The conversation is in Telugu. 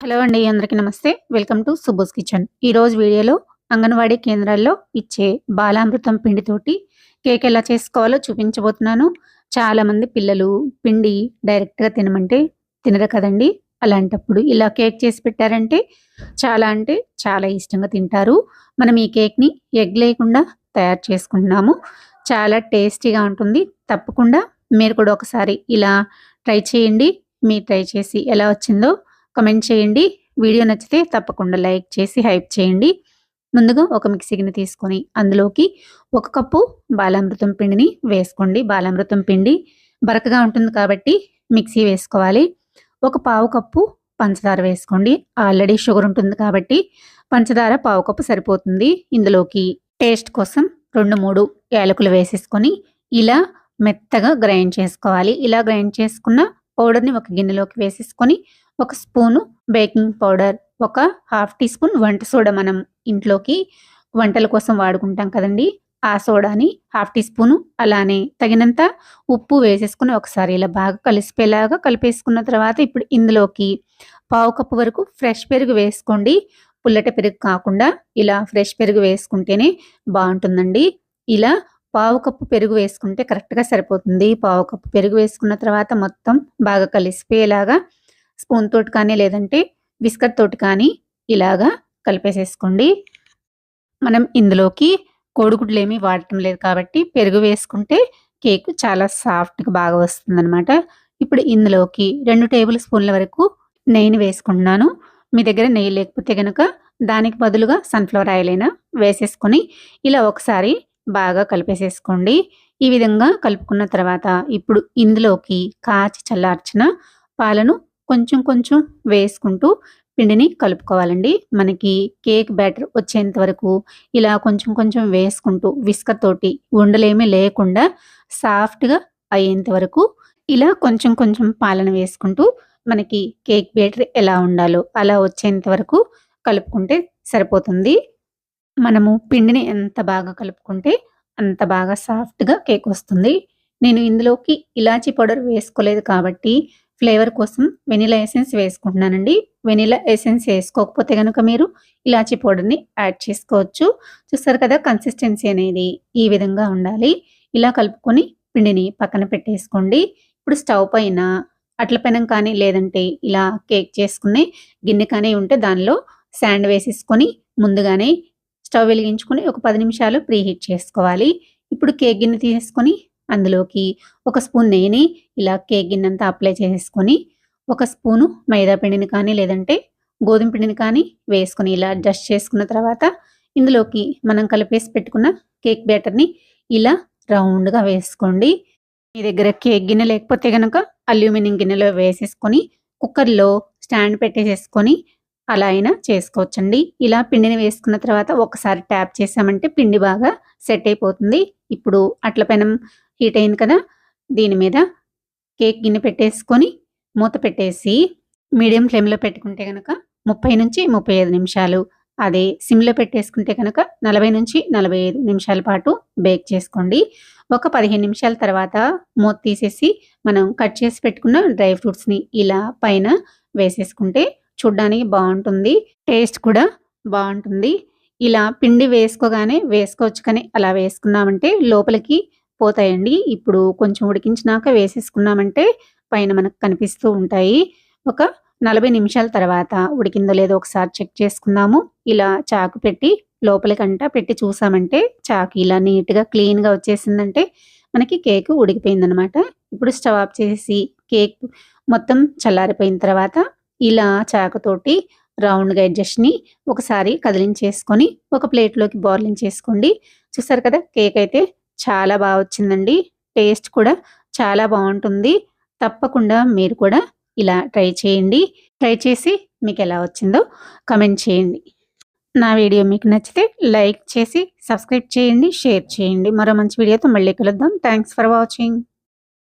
హలో అండి, అందరికీ నమస్తే. Welcome to Subbu's kitchen. ఈరోజు వీడియోలో అంగన్వాడీ కేంద్రాల్లో ఇచ్చే బాలామృతం పిండితోటి కేక్ ఎలా చేసుకోవాలో చూపించబోతున్నాను. చాలామంది పిల్లలు పిండి డైరెక్ట్గా తినమంటే తినరు కదండి. అలాంటప్పుడు ఇలా కేక్ చేసి పెట్టారంటే చాలా అంటే చాలా ఇష్టంగా తింటారు. మనం ఈ కేక్ని ఎగ్ లేకుండా తయారు చేసుకుంటున్నాము. చాలా టేస్టీగా ఉంటుంది. తప్పకుండా మీరు కూడా ఒకసారి ఇలా ట్రై చేయండి. మీరు ట్రై చేసి ఎలా వచ్చిందో కమెంట్ చేయండి. వీడియో నచ్చితే తప్పకుండా లైక్ చేసి హైప్ చేయండి. ముందుగా ఒక మిక్సీ గిన్నె తీసుకొని అందులోకి 1 కప్పు బాలామృతం పిండిని వేసుకోండి. బాలామృతం పిండి బరకగా ఉంటుంది కాబట్టి మిక్సీ వేసుకోవాలి. 1/4 కప్పు పంచదార వేసుకోండి. ఆల్రెడీ షుగర్ ఉంటుంది కాబట్టి పంచదార 1/4 కప్పు సరిపోతుంది. ఇందులోకి టేస్ట్ కోసం 2-3 యాలకులు వేసేసుకొని ఇలా మెత్తగా గ్రైండ్ చేసుకోవాలి. ఇలా గ్రైండ్ చేసుకున్న పౌడర్ని ఒక గిన్నెలోకి వేసేసుకొని 1 spoon baking powder, 1/2 teaspoon వంట సోడా, మనం ఇంట్లోకి వంటల కోసం వాడుకుంటాం కదండి, ఆ సోడాని 1/2 టీ స్పూను, అలానే తగినంత ఉప్పు వేసేసుకుని ఒకసారి ఇలా బాగా కలిసిపోయేలాగా కలిపేసుకున్న తర్వాత ఇప్పుడు ఇందులోకి 1/4 కప్పు వరకు ఫ్రెష్ పెరుగు వేసుకోండి. పుల్లటి పెరుగు కాకుండా ఇలా ఫ్రెష్ పెరుగు వేసుకుంటేనే బాగుంటుందండి. ఇలా 1/4 కప్పు పెరుగు వేసుకుంటే కరెక్ట్గా సరిపోతుంది. 1/4 కప్పు పెరుగు వేసుకున్న తర్వాత మొత్తం బాగా కలిసిపోయేలాగా స్పూన్ తోటి కానీ లేదంటే విస్కర్ తోటి కానీ ఇలాగా కలిపేసేసుకోండి. మనం ఇందులోకి కోడిగుడ్లు ఏమీ వాడటం లేదు కాబట్టి పెరుగు వేసుకుంటే కేక్ చాలా సాఫ్ట్గా బాగా వస్తుందన్నమాట. ఇప్పుడు ఇందులోకి 2 టేబుల్ స్పూన్ల వరకు నెయ్యిని వేసుకుంటున్నాను. మీ దగ్గర నెయ్యి లేకపోతే కనుక దానికి బదులుగా సన్ఫ్లవర్ ఆయిల్ అయినా వేసేసుకొని ఇలా ఒకసారి బాగా కలిపేసేసుకోండి. ఈ విధంగా కలుపుకున్న తర్వాత ఇప్పుడు ఇందులోకి కాచి చల్లార్చిన పాలను కొంచెం కొంచెం వేసుకుంటూ పిండిని కలుపుకోవాలండి. మనకి కేక్ బ్యాటర్ వచ్చేంత వరకు ఇలా కొంచెం కొంచెం వేసుకుంటూ విస్కర్ తోటి ఉండలేమీ లేకుండా సాఫ్ట్గా అయ్యేంత వరకు ఇలా కొంచెం కొంచెం పాలను వేసుకుంటూ మనకి కేక్ బ్యాటర్ ఎలా ఉండాలో అలా వచ్చేంత వరకు కలుపుకుంటే సరిపోతుంది. మనము పిండిని ఎంత బాగా కలుపుకుంటే అంత బాగా సాఫ్ట్గా కేక్ వస్తుంది. నేను ఇందులోకి ఇలాచీ పౌడర్ వేసుకోలేదు కాబట్టి ఫ్లేవర్ కోసం వెనిలా ఎసెన్స్ వేసుకుంటున్నానండి. వెనిలా ఎసెన్స్ వేసుకోకపోతే కనుక మీరు ఇలాచీ పౌడర్ని యాడ్ చేసుకోవచ్చు. చూస్తారు కదా, కన్సిస్టెన్సీ అనేది ఈ విధంగా ఉండాలి. ఇలా కలుపుకొని పిండిని పక్కన పెట్టేసుకోండి. ఇప్పుడు స్టవ్ పైన అట్ల పెనం కానీ లేదంటే ఇలా కేక్ చేసుకునే గిన్నె కానీ ఉంటే దానిలో శాండ్ వేసేసుకొని ముందుగానే స్టవ్ వెలిగించుకొని ఒక 10 నిమిషాలు ప్రీహీట్ చేసుకోవాలి. ఇప్పుడు కేక్ గిన్నె తీసుకొని అందులోకి 1 స్పూన్ నెయ్యిని ఇలా కేక్ గిన్నెంతా అప్లై చేసేసుకొని 1 స్పూను మైదా పిండిని కానీ లేదంటే గోధుమ పిండిని కానీ వేసుకొని ఇలా అడ్జస్ట్ చేసుకున్న తర్వాత ఇందులోకి మనం కలిపేసి పెట్టుకున్న కేక్ బ్యాటర్ని ఇలా రౌండ్గా వేసుకోండి. మీ దగ్గర కేక్ గిన్నె లేకపోతే కనుక అల్యూమినియం గిన్నెలో వేసేసుకొని కుక్కర్లో స్టాండ్ పెట్టేసేసుకొని అలా అయినా చేసుకోవచ్చండి. ఇలా పిండిని వేసుకున్న తర్వాత ఒకసారి ట్యాప్ చేసామంటే పిండి బాగా సెట్ అయిపోతుంది. ఇప్పుడు అట్ల పెనం హీట్ అయింది కదా, దీని మీద కేక్ గిన్నె పెట్టేసుకొని మూత పెట్టేసి మీడియం ఫ్లేమ్లో పెట్టుకుంటే కనుక 30-35 నిమిషాలు, అదే సిమ్లో పెట్టేసుకుంటే కనుక 40-45 నిమిషాల పాటు బేక్ చేసుకోండి. ఒక 15 నిమిషాల తర్వాత మూత తీసేసి మనం కట్ చేసి పెట్టుకున్న డ్రై ఫ్రూట్స్ని ఇలా పైన వేసేసుకుంటే చూడ్డానికి బాగుంటుంది, టేస్ట్ కూడా బాగుంటుంది. ఇలా పిండి వేసుకోగానే వేసుకోవచ్చు కానీ అలా వేసుకున్నామంటే లోపలికి పోతాయండి. ఇప్పుడు కొంచెం ఉడికించినాక వేసేసుకున్నామంటే పైన మనకు కనిపిస్తూ ఉంటాయి. ఒక 40 నిమిషాల తర్వాత ఉడికిందో లేదో ఒకసారి చెక్ చేసుకుందాము. ఇలా చాకు పెట్టి లోపలికంటా పెట్టి చూసామంటే చాకు ఇలా నీట్గా క్లీన్గా వచ్చేసిందంటే మనకి కేక్ ఉడికిపోయిందనమాట. ఇప్పుడు స్టవ్ ఆఫ్ చేసి కేక్ మొత్తం చల్లారిపోయిన తర్వాత ఇలా చాకుతోటి రౌండ్గా ఎడ్జెస్ని ఒకసారి కదిలించేసుకొని ఒక ప్లేట్లోకి బోర్లించేసుకోండి. చూసారు కదా, కేక్ అయితే చాలా బాగా వచ్చిందండి. టేస్ట్ కూడా చాలా బాగుంటుంది. తప్పకుండా మీరు కూడా ఇలా ట్రై చేయండి. ట్రై చేసి మీకు ఎలా వచ్చిందో కమెంట్ చేయండి. నా వీడియో మీకు నచ్చితే లైక్ చేసి సబ్స్క్రైబ్ చేయండి, షేర్ చేయండి. మరో మంచి వీడియోతో మళ్ళీ కలుద్దాం. Thanks for watching.